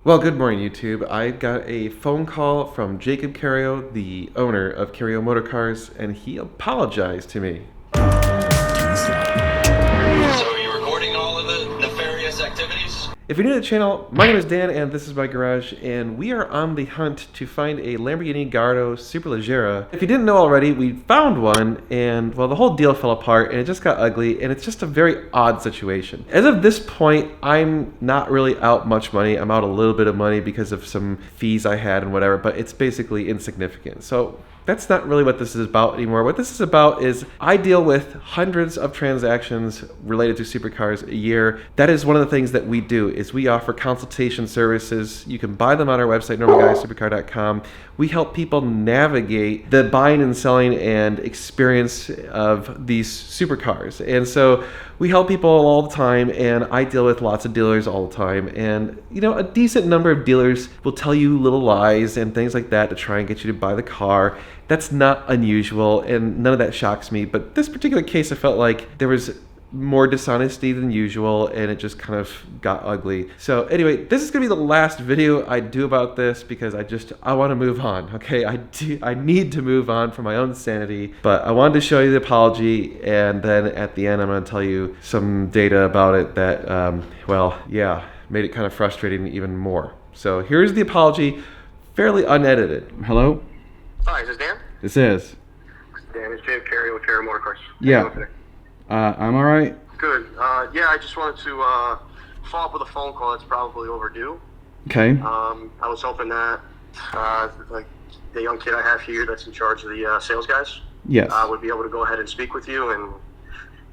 Well, good morning, YouTube. I got a phone call from Jacob Carrio, the owner of Carrio Motorcars, and he apologized to me. So are you recording all of the nefarious activities? If you're new to the channel, my name is Dan, and this is my garage, and we are on the hunt to find a Lamborghini Gallardo Superleggera. If you didn't know already, we found one, and well, the whole deal fell apart, and it just got ugly, and it's just a very odd situation. As of this point, I'm not really out much money. I'm out a little bit of money because of some fees I had and whatever, but it's basically insignificant. So that's not really what this is about anymore. What this is about is I deal with hundreds of transactions related to supercars a year. That is one of the things that we do, is we offer consultation services. You can buy them on our website, normalguysupercar.com. We help people navigate the buying and selling and experience of these supercars. And so we help people all the time, and I deal with lots of dealers all the time. And you know, a decent number of dealers will tell you little lies and things like that to try and get you to buy the car. That's not unusual, and none of that shocks me. But this particular case, I felt like there was more dishonesty than usual, and it just kind of got ugly. So anyway, this is gonna be the last video I do about this because I want to move on. Okay, I need to move on for my own sanity. But I wanted to show you the apology, and then at the end I'm gonna tell you some data about it that well, yeah, made it kind of frustrating even more. So here's the apology, fairly unedited. Hello? Hi, is this Dan? This is. Dan, it's Jacob Carrio with Carrio Motorcars. Yeah. I'm all right. Good. Yeah, I just wanted to follow up with a phone call that's probably overdue. Okay. I was hoping that like the young kid I have here that's in charge of the sales guys Yes. would be able to go ahead and speak with you and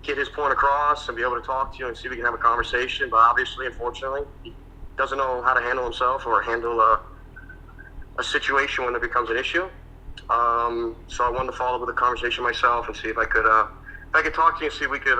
get his point across and be able to talk to you and see if we can have a conversation. But obviously, unfortunately, he doesn't know how to handle himself or handle a situation when it becomes an issue. So I wanted to follow up with a conversation myself and see if I could talk to you and see if we could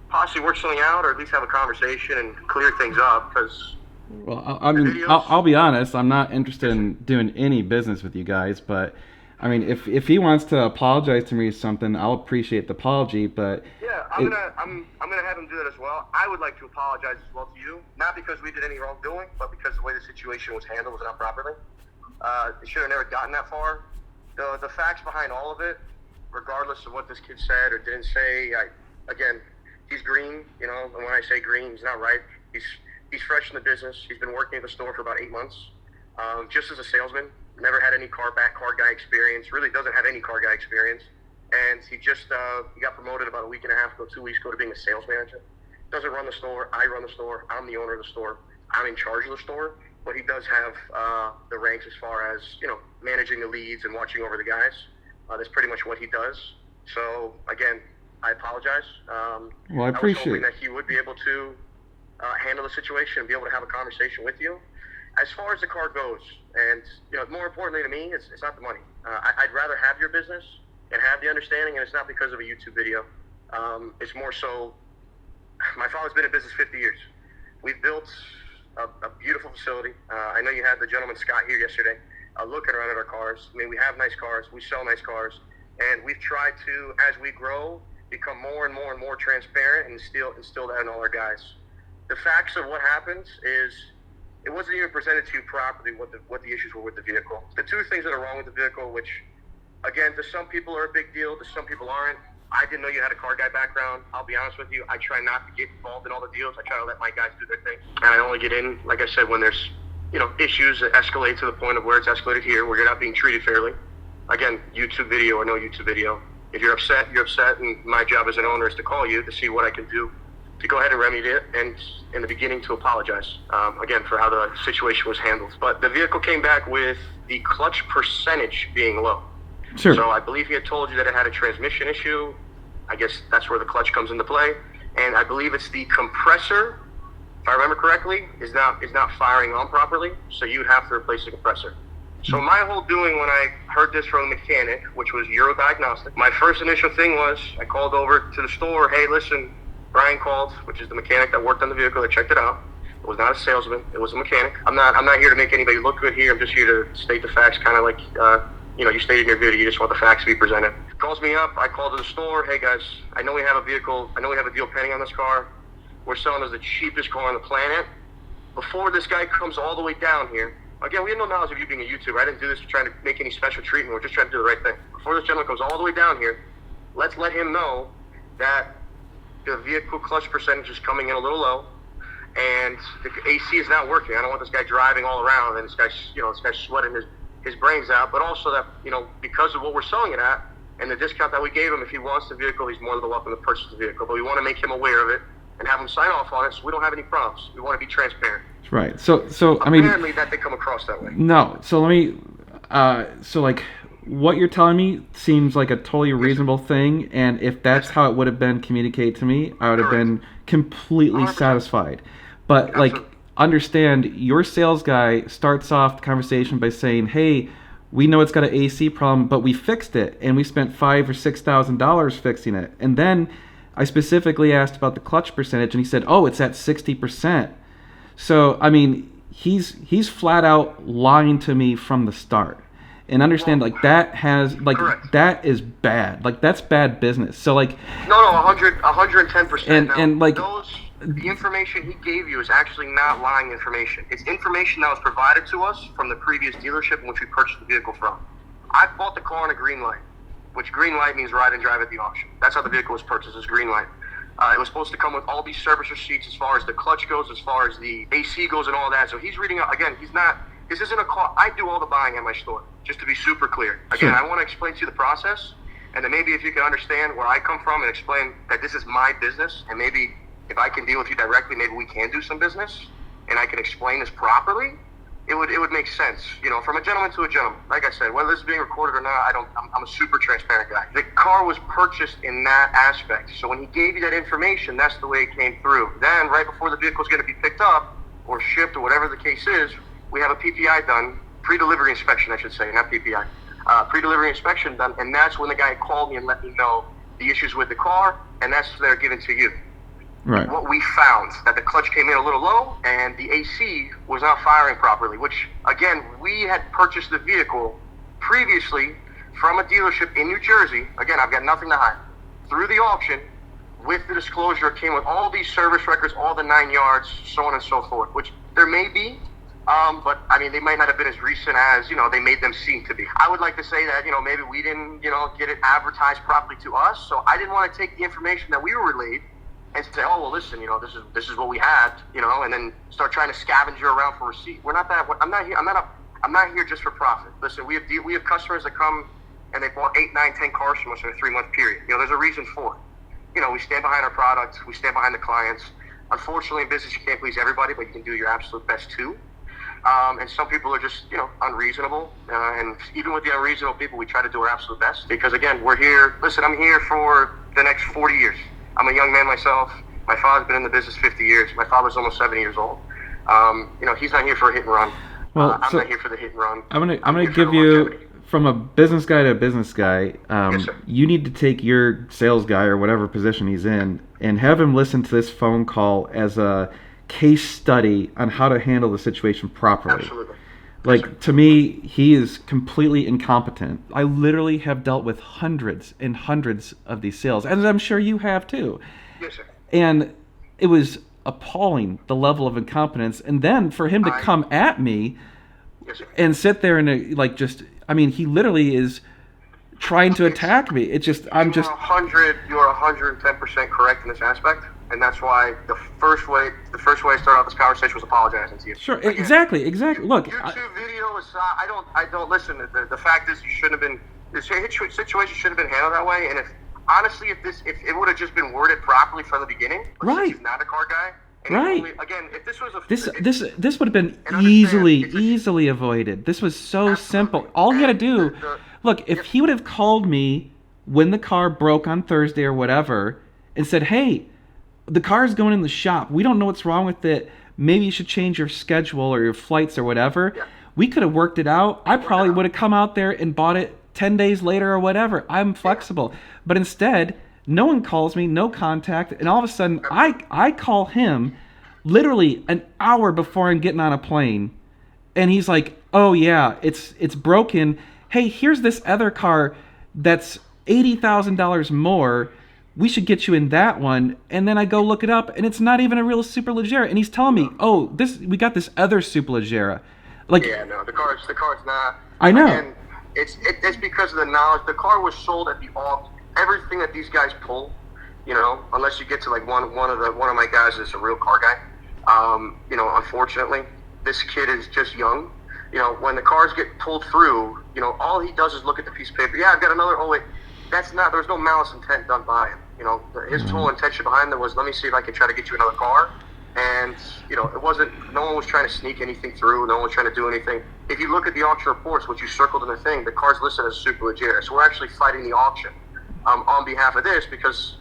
possibly work something out, or at least have a conversation and clear things up. Because well, I mean, I'll be honest. I'm not interested in doing any business with you guys. But I mean, if he wants to apologize to me or something, I'll appreciate the apology. But yeah, I'm gonna have him do that as well. I would like to apologize as well to you, not because we did any wrongdoing, but because the way the situation was handled was not properly. It should have never gotten that far. The facts behind all of it, regardless of what this kid said or didn't say, again, he's green, you know, and when I say green, he's not ripe. He's fresh in the business. He's been working at the store for about 8 months, just as a salesman. Never had any car guy experience, really doesn't have any car guy experience. And he just he got promoted about a week and a half ago, 2 weeks ago, to being a sales manager. Doesn't run the store. I run the store. I'm the owner of the store. I'm in charge of the store. But he does have the ranks as far as, you know, managing the leads and watching over the guys. That's pretty much what he does. So, again, I apologize. Well, I appreciate I was hoping that he would be able to handle the situation and be able to have a conversation with you. As far as the car goes, and, you know, more importantly to me, it's not the money. I'd rather have your business and have the understanding, and it's not because of a YouTube video. It's more so, my father's been in business 50 years. We've built a beautiful facility. I know you had the gentleman Scott here yesterday looking around at our cars. I mean, we have nice cars. We sell nice cars. And we've tried to, as we grow, become more and more and more transparent and instill that in all our guys. The facts of what happens is it wasn't even presented to you properly what the issues were with the vehicle. The two things that are wrong with the vehicle, which, again, to some people are a big deal, to some people aren't. I didn't know you had a car guy background. I'll be honest with you. I try not to get involved in all the deals. I try to let my guys do their thing. And I only get in, like I said, when there's, you know, issues that escalate to the point of where it's escalated here, where you're not being treated fairly. Again, YouTube video or no YouTube video. If you're upset, you're upset. And my job as an owner is to call you to see what I can do to go ahead and remedy it. And in the beginning, to apologize, again, for how the situation was handled. But the vehicle came back with the clutch percentage being low. Sure. So I believe he had told you that it had a transmission issue. I guess that's where the clutch comes into play. And I believe it's the compressor, if I remember correctly, is not firing on properly. So you'd have to replace the compressor. So my whole doing when I heard this from the mechanic, which was Euro Diagnostic, my first initial thing was I called over to the store. Hey, listen, Brian called, which is the mechanic that worked on the vehicle that checked it out. It was not a salesman. It was a mechanic. I'm not here to make anybody look good here. I'm just here to state the facts, kind of like you know, you stated in your video, you just want the facts to be presented. Calls me up, I call to the store. Hey guys, I know we have a vehicle, I know we have a deal pending on this car. We're selling as the cheapest car on the planet. before this guy comes all the way down here. Again, we have no knowledge of you being a YouTuber. I didn't do this to try to make any special treatment. We're just trying to do the right thing. Before this gentleman comes all the way down here, let's let him know that the vehicle clutch percentage is coming in a little low, and the AC is not working. I don't want this guy driving all around and this guy's sweating his brains out. But also that, because of what we're selling it at and the discount that we gave him, if he wants the vehicle, he's more than welcome to purchase the vehicle. But we want to make him aware of it and have him sign off on it, so we don't have any problems. We want to be transparent. Right. So I mean, apparently that they come across that way. No. So let me. So like, what you're telling me seems like a totally reasonable thing, and if that's how it would have been communicated to me, I would have been completely 100%. satisfied. But like, understand, your sales guy starts off the conversation by saying, "Hey, we know it's got an AC problem, but we fixed it, and we spent $5,000 or $6,000 fixing it." And then I specifically asked about the clutch percentage, and he said, "Oh, it's at 60%." So I mean, he's flat out lying to me from the start. And understand, like, that has, like, correct. That is bad. Like, that's bad business. So like, No, 110%. And like, the information he gave you is actually not lying information. It's information that was provided to us from the previous dealership in which we purchased the vehicle from. I bought the car on a green light, which green light means ride and drive at the auction. That's how the vehicle was purchased, is green light. It was supposed to come with all these service receipts as far as the clutch goes, as far as the AC goes and all that. So he's reading out, again, this isn't a car. I do all the buying at my store, just to be super clear. Again, Sure. I want to explain to you the process, and then maybe if you can understand where I come from and explain that this is my business, and maybe if I can deal with you directly, maybe we can do some business, and I can explain this properly, it would make sense, from a gentleman to a gentleman. Like I said, whether this is being recorded or not, I'm a super transparent guy. The car was purchased in that aspect, so when he gave you that information, that's the way it came through. Then, right before the vehicle is going to be picked up or shipped or whatever the case is, we have a PPI done, pre-delivery inspection, I should say, not PPI. Pre-delivery inspection done, and that's when the guy called me and let me know the issues with the car, and that's they're given to you. right. What we found, that the clutch came in a little low and the AC was not firing properly, which, again, we had purchased the vehicle previously from a dealership in New Jersey. Again, I've got nothing to hide. Through the auction, with the disclosure, it came with all these service records, all the 9 yards, so on and so forth, which there may be, but I mean, they might not have been as recent as, they made them seem to be. I would like to say that, maybe we didn't, get it advertised properly to us, so I didn't want to take the information that we were relayed and say, oh, well, listen, this is what we had, and then start trying to scavenge around for receipt. We're not that. I'm not here just for profit. Listen, we have customers that come and they bought 8, 9, 10 cars from us in a 3-month period. There's a reason for it. We stand behind our product. We stand behind the clients. Unfortunately, in business, you can't please everybody, but you can do your absolute best too. And some people are just, unreasonable. And even with the unreasonable people, we try to do our absolute best. Because, again, we're here. Listen, I'm here for the next 40 years. I'm a young man myself. My father's been in the business 50 years. My father's almost 70 years old. He's not here for a hit and run. Well, I'm not here for the hit and run. I'm gonna here for give the you, longevity. from a business guy to a business guy, Yes, sir. you need to take your sales guy or whatever position he's in and have him listen to this phone call as a case study on how to handle the situation properly. Absolutely. Like, to me, he is completely incompetent. I literally have dealt with hundreds and hundreds of these sales, and I'm sure you have too. Yes, sir. And it was appalling, the level of incompetence. And then for him to come at me Yes, sir. and sit there and he literally is trying to attack me. It's just, I'm just, You are 110% correct in this aspect, and that's why the first way I started out this conversation was apologizing to you. sure, Again, exactly. Look, YouTube video is I don't listen. The fact is, you shouldn't have been. The situation shouldn't have been handled that way. And if it would have just been worded properly from the beginning, but Right. since he's not a car guy. And Right. Again, if this was a this would have been And understand, easily avoided. This was so simple. All he had to do, look, if he would have called me when the car broke on Thursday or whatever and said, hey, the car's going in the shop. We don't know what's wrong with it. Maybe you should change your schedule or your flights or whatever. Yeah. We could have worked it out. I probably would have come out there and bought it 10 days later or whatever. I'm flexible. But instead, no one calls me, no contact, and all of a sudden I call him literally an hour before I'm getting on a plane, and he's like, oh yeah, it's broken. Hey, here's this other car that's $80,000 more, we should get you in that one. And then I go look it up, and it's not even a real Superleggera. And he's telling me, oh, we got this other Superleggera. Like, Yeah, no, the car's not. I know. Again, it's because of the knowledge. The car was sold at the auction. Everything that these guys pull, unless you get to like one of my guys is a real car guy. Unfortunately, this kid is just young. When the cars get pulled through, all he does is look at the piece of paper. Yeah, I've got another. Oh wait, there's no malice intent done by him. His whole intention behind it was, let me see if I can try to get you another car. And, it wasn't, no one was trying to sneak anything through. No one was trying to do anything. If you look at the auction reports, which you circled in the thing, the car's listed as Superleggera. So we're actually fighting the auction on behalf of this, because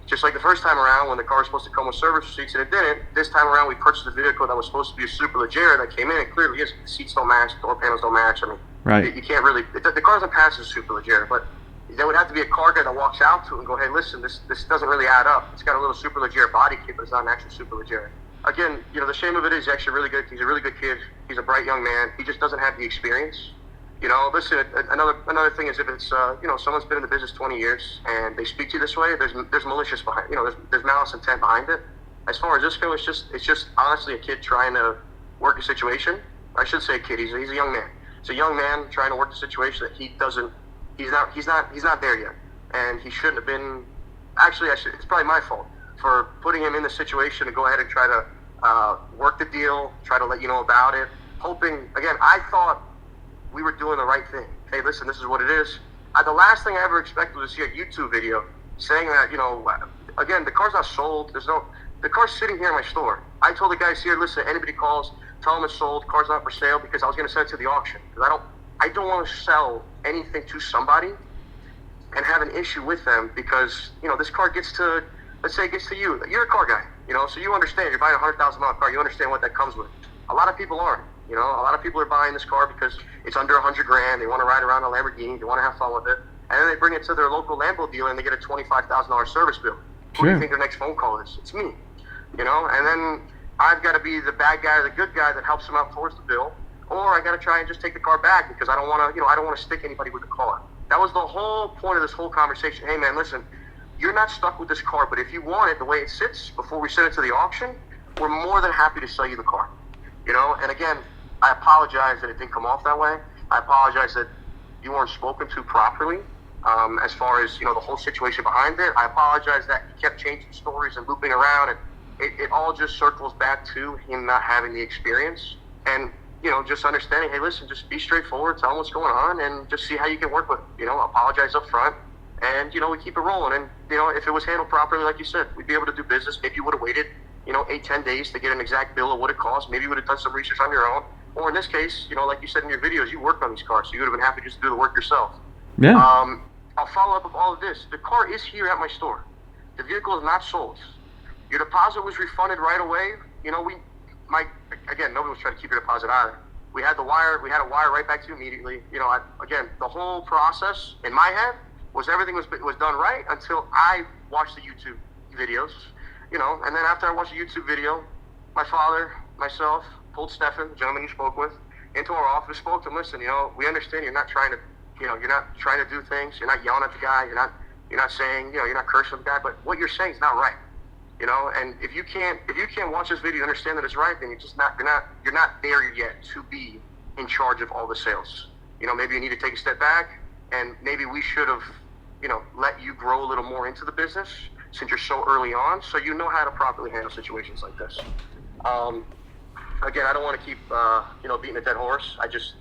just like the first time around when the car was supposed to come with service receipts and it didn't, this time around we purchased a vehicle that was supposed to be a Superleggera that came in and clearly is. The seats don't match, door panels don't match. I mean, right. You can't really, the car doesn't pass as a Superleggera, but there would have to be a car guy that walks out to it and go, hey, listen, this doesn't really add up. It's got a little Superleggera body kit, but it's not an actual Superleggera. Again, the shame of it is he's actually really good. He's a really good kid. He's a bright young man. He just doesn't have the experience. Listen, another thing is if it's, someone's been in the business 20 years and they speak to you this way, there's malicious behind, there's malice intent behind it. As far as this goes, it's just honestly a kid trying to work a situation. I should say a kid. He's a young man. It's a young man trying to work the situation that he's not there yet. And he shouldn't have been, actually, it's probably my fault for putting him in the situation to go ahead and try to work the deal, try to let you know about it, hoping, again, I thought we were doing the right thing. Hey, listen, this is what it is. The last thing I ever expected was to see a YouTube video saying that, again, the car's not sold. The car's sitting here in my store. I told the guys here, listen, anybody calls, tell them it's sold, car's not for sale, because I was going to send it to the auction. Because I don't want to sell anything to somebody and have an issue with them because, this car gets to, let's say it gets to you. You're a car guy, so you understand. You're buying a $100,000 car. You understand what that comes with. A lot of people aren't. A lot of people are buying this car because it's under $100,000. They want to ride around a Lamborghini. They want to have fun with it. And then they bring it to their local Lambo dealer and they get a $25,000 service bill. Who do you think their next phone call is? It's me. And then I've got to be the bad guy or the good guy that helps them out towards the bill. Or I got to try and just take the car back because I don't want to, I don't want to stick anybody with the car. That was the whole point of this whole conversation. Hey, man, listen, you're not stuck with this car, but if you want it the way it sits before we send it to the auction, we're more than happy to sell you the car. And again, I apologize that it didn't come off that way. I apologize that you weren't spoken to properly as far as, the whole situation behind it. I apologize that he kept changing stories and looping around, and it all just circles back to him not having the experience. And, just understanding, hey, listen, just be straightforward, tell him what's going on, and just see how you can work with it. Apologize up front, and, we keep it rolling. And, if it was handled properly, like you said, we'd be able to do business. Maybe you would have waited, 8-10 days to get an exact bill of what it cost. Maybe you would have done some research on your own. Or in this case, like you said in your videos, you worked on these cars, so you would have been happy just to do the work yourself. Yeah. I'll follow up with all of this. The car is here at my store. The vehicle is not sold. Your deposit was refunded right away. Again, nobody was trying to keep your deposit either. We had a wire right back to you immediately. Again, the whole process in my head was everything was done right until I watched the YouTube videos. And then after I watched the YouTube video, my father, myself, pulled Stefan, the gentleman you spoke with, into our office, spoke to him. Listen, we understand you're not trying to, you're not trying to do things. You're not yelling at the guy. You're not saying, you're not cursing the guy. But what you're saying is not right. And if you can't watch this video and understand that it's right, then you're not there yet to be in charge of all the sales. Maybe you need to take a step back, and maybe we should have, let you grow a little more into the business since you're so early on, so you know how to properly handle situations like this. Again, I don't want to keep, beating a dead horse. I just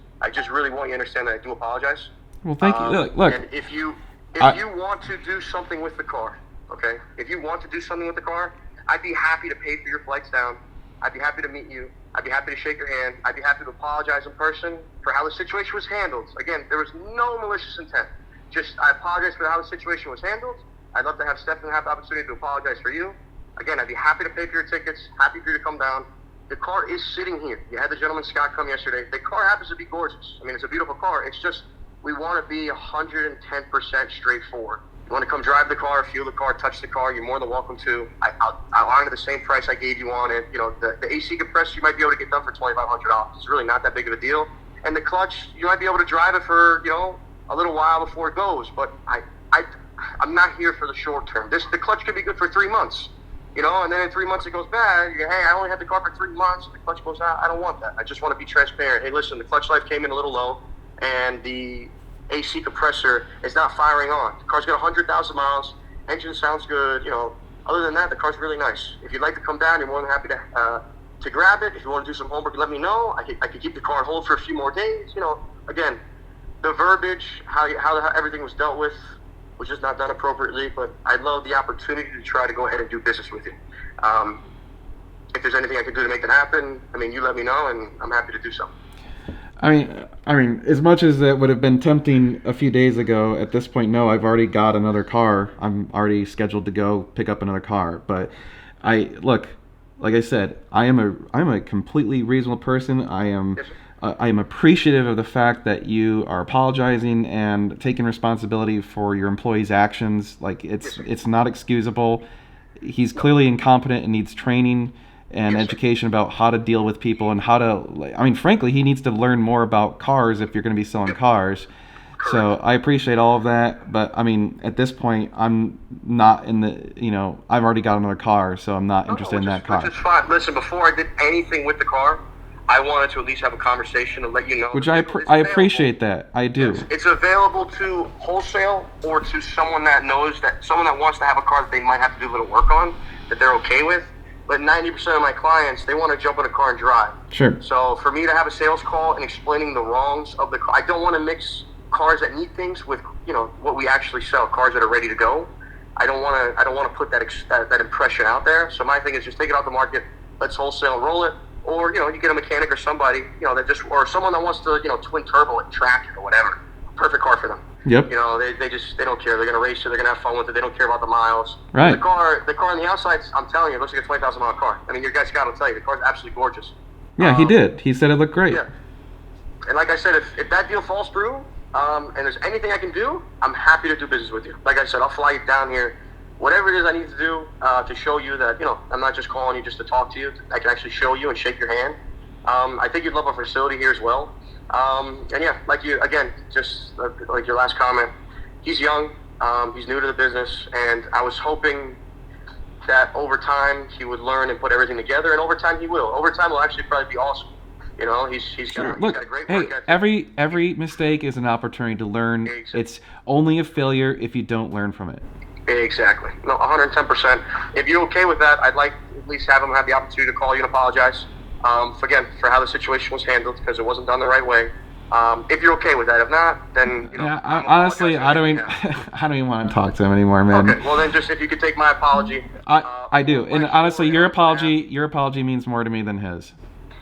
really want you to understand that I do apologize. Well, thank you. Look. And if you want to do something with the car, okay? If you want to do something with the car, I'd be happy to pay for your flights down. I'd be happy to meet you. I'd be happy to shake your hand. I'd be happy to apologize in person for how the situation was handled. Again, there was no malicious intent. Just, I apologize for how the situation was handled. I'd love to have Stefan have the opportunity to apologize for you. Again, I'd be happy to pay for your tickets, happy for you to come down. The car is sitting here. You had the gentleman, Scott, come yesterday. The car happens to be gorgeous. I mean, it's a beautiful car. It's just, we want to be 110% straightforward. You want to come drive the car, feel the car, touch the car, you're more than welcome to. I'll honor the same price I gave you on it. The AC compressor you might be able to get done for $2,500. It's really not that big of a deal. And the clutch, you might be able to drive it for, a little while before it goes. But I'm not here for the short term. The clutch could be good for 3 months, and then in 3 months it goes bad. Hey, I only had the car for 3 months. The clutch goes out. I don't want that. I just want to be transparent. Hey, listen, the clutch life came in a little low, and the AC compressor is not firing on. The car's got 100,000 miles. Engine sounds good. Other than that, the car's really nice. If you'd like to come down, you're more than happy to grab it. If you want to do some homework, let me know. I could keep the car on hold for a few more days. Again, the verbiage, how everything was dealt with, was just not done appropriately. But I'd love the opportunity to try to go ahead and do business with you. If there's anything I can do to make that happen, you let me know, and I'm happy to do so. I mean, as much as it would have been tempting a few days ago, at this point, no, I've already got another car. I'm already scheduled to go pick up another car. But like I said, I'm a completely reasonable person. I am appreciative of the fact that you are apologizing and taking responsibility for your employee's actions. Like, it's not excusable. He's clearly incompetent and needs training and education about how to deal with people and how to, frankly, he needs to learn more about cars if you're going to be selling cars. So I appreciate all of that, but at this point, I'm not in the, I've already got another car, so I'm not interested in that car. Which is fine. Listen, before I did anything with the car, I wanted to at least have a conversation to let you know. Which I appreciate that. I do. It's available to wholesale or to someone that wants to have a car that they might have to do a little work on, that they're okay with. But 90% of my clients, they want to jump in a car and drive. Sure. So for me to have a sales call and explaining the wrongs of the car, I don't want to mix cars that need things with what we actually sell, cars that are ready to go. I don't want to put that impression out there. So my thing is just take it off the market, let's wholesale and roll it, or you get a mechanic or somebody or someone that wants to twin turbo it, track it or whatever. Perfect car for them. Yep. They don't care. They're gonna race it. They're gonna have fun with it. They don't care about the miles. Right. The car on the outside, I'm telling you, it looks like a 20,000 mile car. Your guy Scott will tell you the car's absolutely gorgeous. Yeah, he did. He said it looked great. Yeah. And like I said, if that deal falls through, and there's anything I can do, I'm happy to do business with you. Like I said, I'll fly you down here. Whatever it is I need to do to show you that I'm not just calling you just to talk to you. I can actually show you and shake your hand. I think you'd love our facility here as well. And yeah, like you, again, just like your last comment, he's young, he's new to the business, and I was hoping that over time he would learn and put everything together, and over time he will. Over time will actually probably be awesome. He's got a great work ethic. Every mistake is an opportunity to learn. Exactly. It's only a failure if you don't learn from it. Exactly. No, 110%. If you're okay with that, I'd like to at least have him have the opportunity to call you and apologize. For how the situation was handled, because it wasn't done the right way. If you're okay with that, if not, then honestly, I don't even want to talk to him anymore, man. Okay, well then, just if you could take my apology. I do, and honestly, your apology means more to me than his.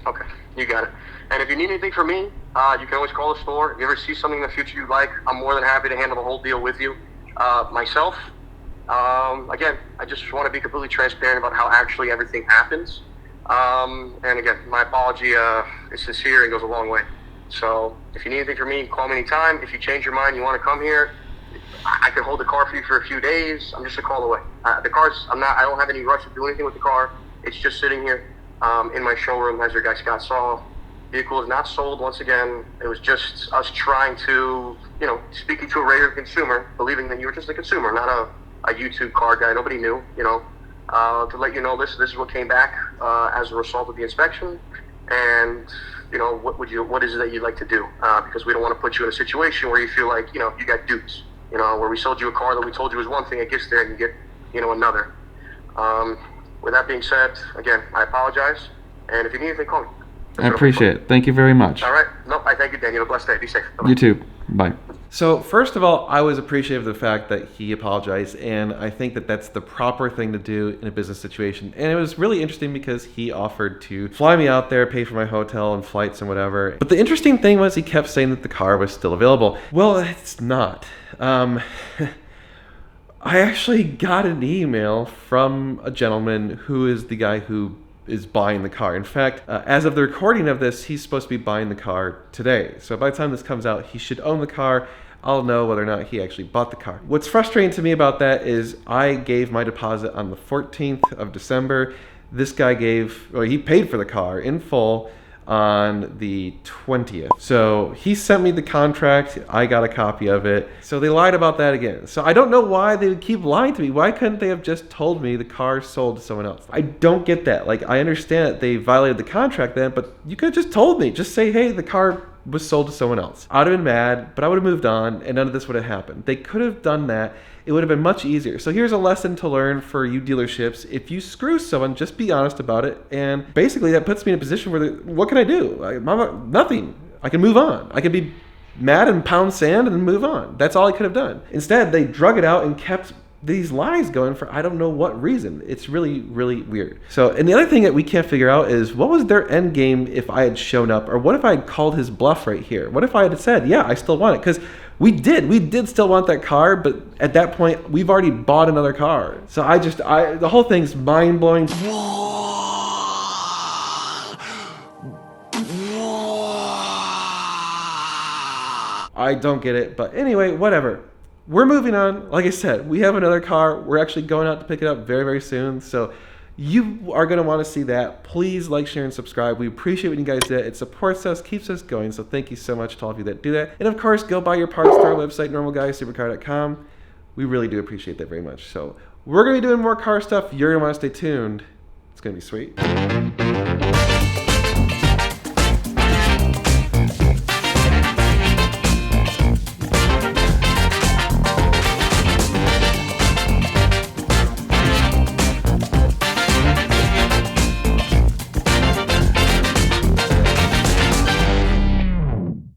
Okay, you got it. And if you need anything from me, you can always call the store. If you ever see something in the future you'd like, I'm more than happy to handle the whole deal with you. Myself, again, I just want to be completely transparent about how actually everything happens. And again, my apology is sincere and goes a long way. So if you need anything from me, call me anytime. If you change your mind, you want to come here, I can hold the car for you for a few days. I'm just a call away. The car's, I don't have any rush to do anything with the car. It's just sitting here in my showroom, as your guy Scott saw. Vehicle is not sold once again. It was just us trying to, speaking to a regular consumer, believing that you were just a consumer, not a YouTube car guy. Nobody knew, to let you know this is what came back as a result of the inspection, and what is it that you'd like to do, because we don't want to put you in a situation where you feel like you got duped, where we sold you a car that we told you was one thing, it gets there and you get another. With that being said, again, I apologize, and if you need anything, call me. I appreciate it. Thank you very much. All right. Nope, I thank you, Dan. You have a blessed day. Be safe. Bye-bye. You too. Bye. So first of all, I was appreciative of the fact that he apologized, and I think that that's the proper thing to do in a business situation. And it was really interesting because he offered to fly me out there, pay for my hotel and flights and whatever. But the interesting thing was he kept saying that the car was still available. Well, it's not. I actually got an email from a gentleman who is the guy who is buying the car. In fact, as of the recording of this, he's supposed to be buying the car today. So by the time this comes out, he should own the car. I'll know whether or not he actually bought the car. What's frustrating to me about that is I gave my deposit on the 14th of December. This guy he paid for the car in full on the 20th. So he sent me the contract. I got a copy of it. So they lied about that again. So I don't know why they would keep lying to me. Why couldn't they have just told me the car sold to someone else? I don't get that. Like, I understand that they violated the contract then, but you could have just told me. Just say, hey, the car was sold to someone else. I'd have been mad, but I would have moved on and none of this would have happened. They could have done that. It would have been much easier. So here's a lesson to learn for you dealerships. If you screw someone, just be honest about it. And basically that puts me in a position where, what can I do? Nothing. I can move on. I can be mad and pound sand and move on. That's all I could have done. Instead, they drug it out and kept these lies going for I don't know what reason. It's really, really weird. So, and the other thing that we can't figure out is what was their end game if I had shown up, or what if I had called his bluff right here? What if I had said, yeah, I still want it? Because we did still want that car, but at that point, we've already bought another car. So the whole thing's mind-blowing. I don't get it, but anyway, whatever. We're moving on. Like I said, we have another car. We're actually going out to pick it up very, very soon. So you are going to want to see that. Please like, share, and subscribe. We appreciate when you guys do it. It supports us, keeps us going. So thank you so much to all of you that do that. And of course, go buy your parts through our website, normalguysupercar.com. We really do appreciate that very much. So we're going to be doing more car stuff. You're going to want to stay tuned. It's going to be sweet.